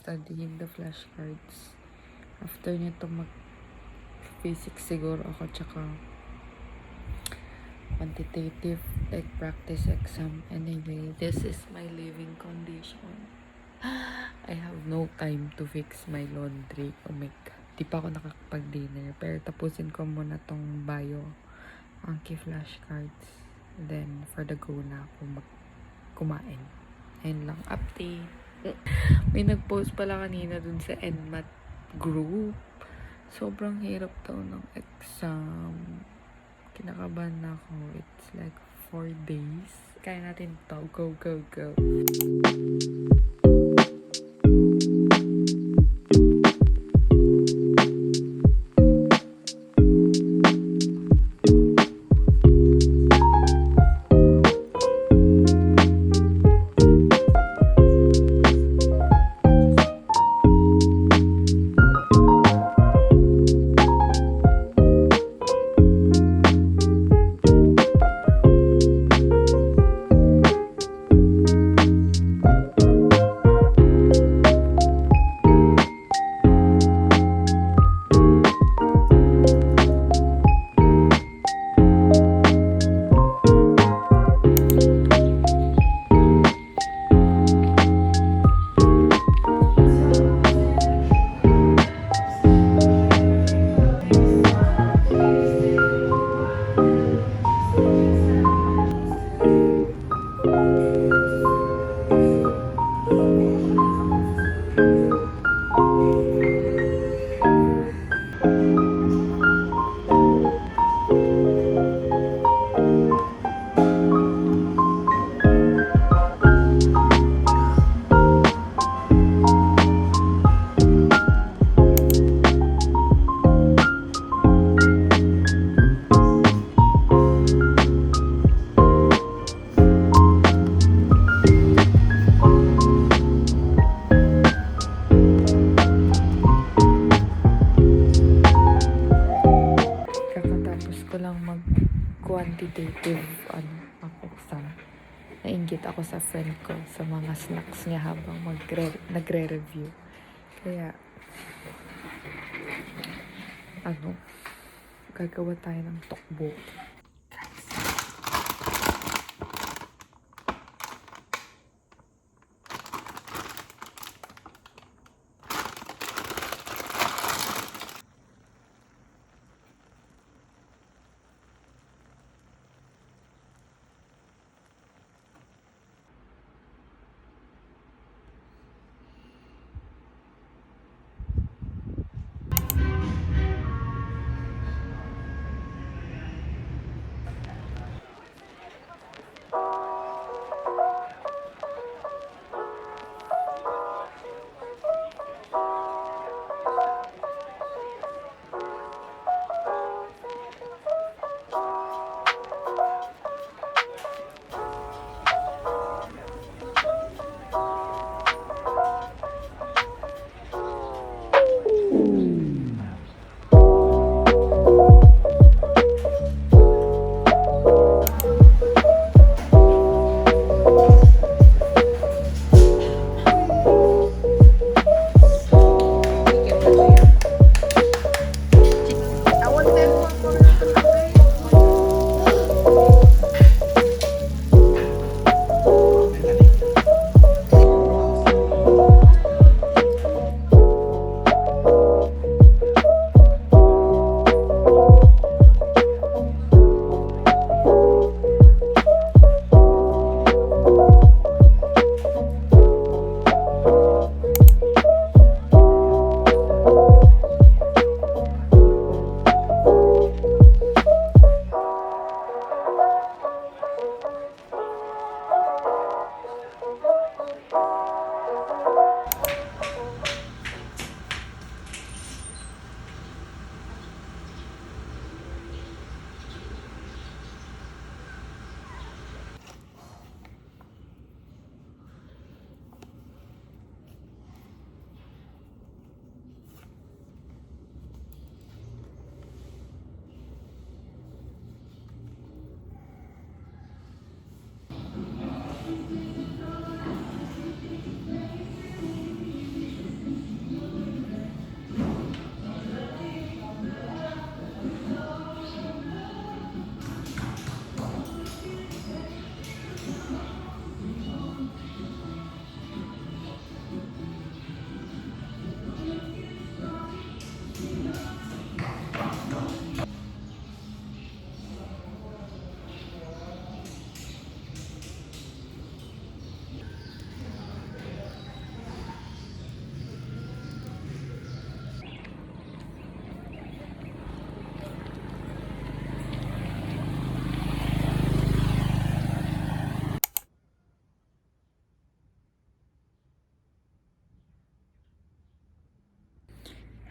studying the flashcards. After nito mag-physics siguro ako, tsaka quantitative like practice exam. Anyway, this is my living condition. I have no time to fix my laundry. Oh my God. Di pa ako nakakapag-dinner. Pero tapusin ko muna tong bio Anki flashcards. Then, for the go na ako kumain. Ayun lang. Update. May nag-post pala kanina dun sa NMAT group. Sobrang hirap daw ng exam. Kinakabahan na ako. It's like 4 days. Kaya natin to. Go, go, go. Quantitative exam. Nainggit ako sa friend ko sa mga snacks niya habang nagre-review. Kaya gagawa tayo ng tokbo.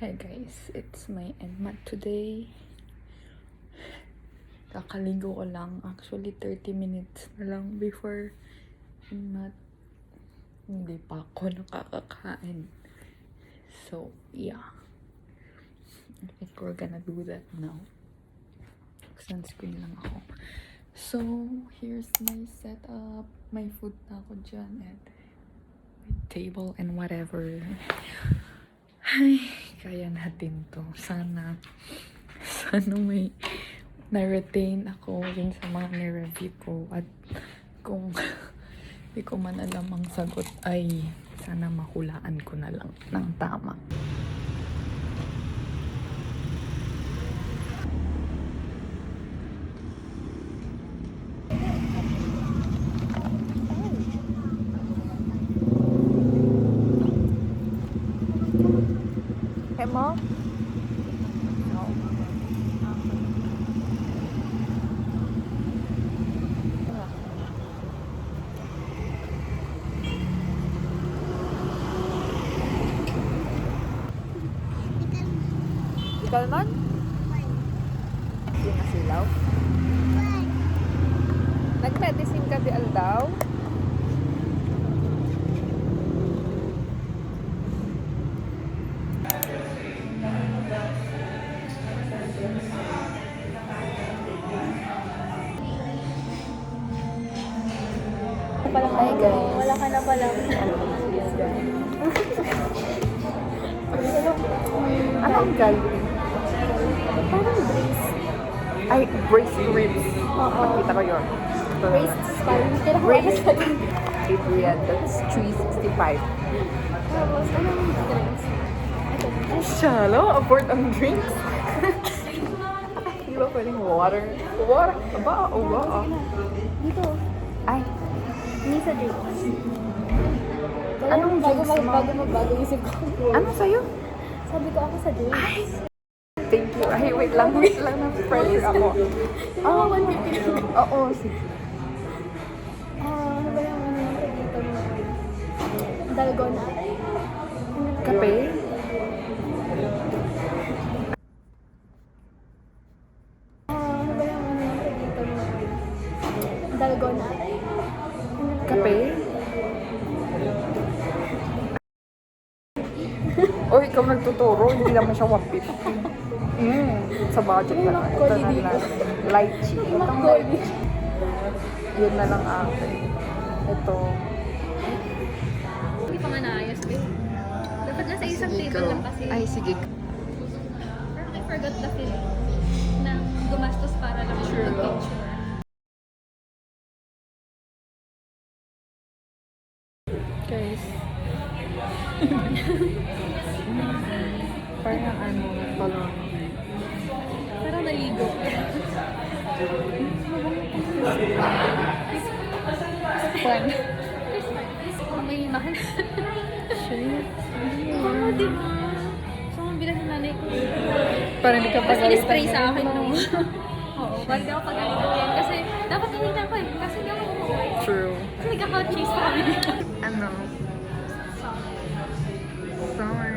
Hi guys, it's my NMAT today. Kakaligo ko lang. Actually, 30 minutes na lang before NMAT. Hindi pa ako nakakakain. So, yeah. I think we're gonna do that now. Sunscreen lang ako. So, here's my setup. May food na ako dyan and my table and whatever. Ay, kaya natin to. Sana may na-retain ako dun sa mga nireview ko. At kung di ko man alam ang sagot ay sana mahulaan ko na lang ng tama. Hey, Mom? No. Kalman? Hindi na silaw? Nag-medicine ka di aldaw? Hi guys. Wala ka na pala. Anong Gallery? Parang brace. Ay, brace ribs. Oo. Makita ko yun. Brace spine. Kaya ko Brace. alas natin. Adrian, that's 365. Tapos, anong drinks? Ito. Ay, shallow. Afford ang drinks. Di ba pwedeng water? Water? Aba, uwa. Dito. Ay, Hindi sa drinks. Anong drinks mo? Bago isip ko. ano sa'yo? Sabi ko ako sa drinks. Thank you. Ay, wait lang. Na-pressure ako. Oo, 150. Oo, sige. Ano ba yung ano dito mo? Dalgona. Kape? Ano ba yung ano dito mo? Dalgona. Kape? Uy, ikaw nagtuturo. Hindi naman siya 150. Sa budget na lang. Ito na lang. Lychee. Itong lychee. Yun na lang akin. Ito. Hindi pa nga naayos eh. Dapat nasa isang table lang kasi. Ay, sige. Parang I forgot the feeling na gumastos para lang Sure. mag-picture. Guys. Parang ano, balon. Parang naligo. Fun. May mahal. Shit. Oo, di ba? So, bilang sa nanay ko. Parang hindi ka Tapos pagalitan in-spray sa ngayon. akin nung... Oo, parang di ako pagalitan yan. Kasi dapat hinihintay ko eh. Kasi hindi ako umuwi. True. Kasi nagkaka-chase pa kami dito. Ano? Summer.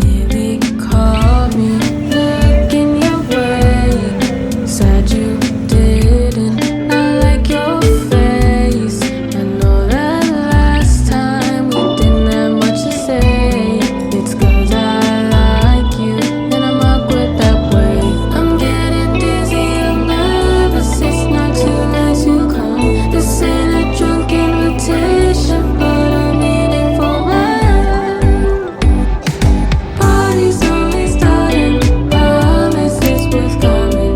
Nearly caught me looking your way. Said you didn't. I like your face. I know that last time we didn't have much to say. It's 'cause I like you and I'm awkward that way. I'm getting dizzy, I'm nervous. It's not too late to come. This ain't a drunk invitation, but I'm meaning for mine. Party's only starting, promise it's worth coming.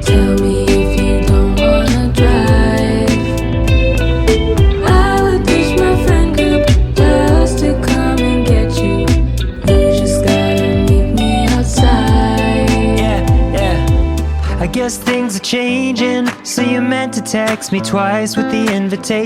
Tell me if you don't wanna drive. I would ditch my friend group just to come and get you. You just gotta meet me outside. Yeah, yeah. I guess things are changing. So you meant to text me twice with the invitation.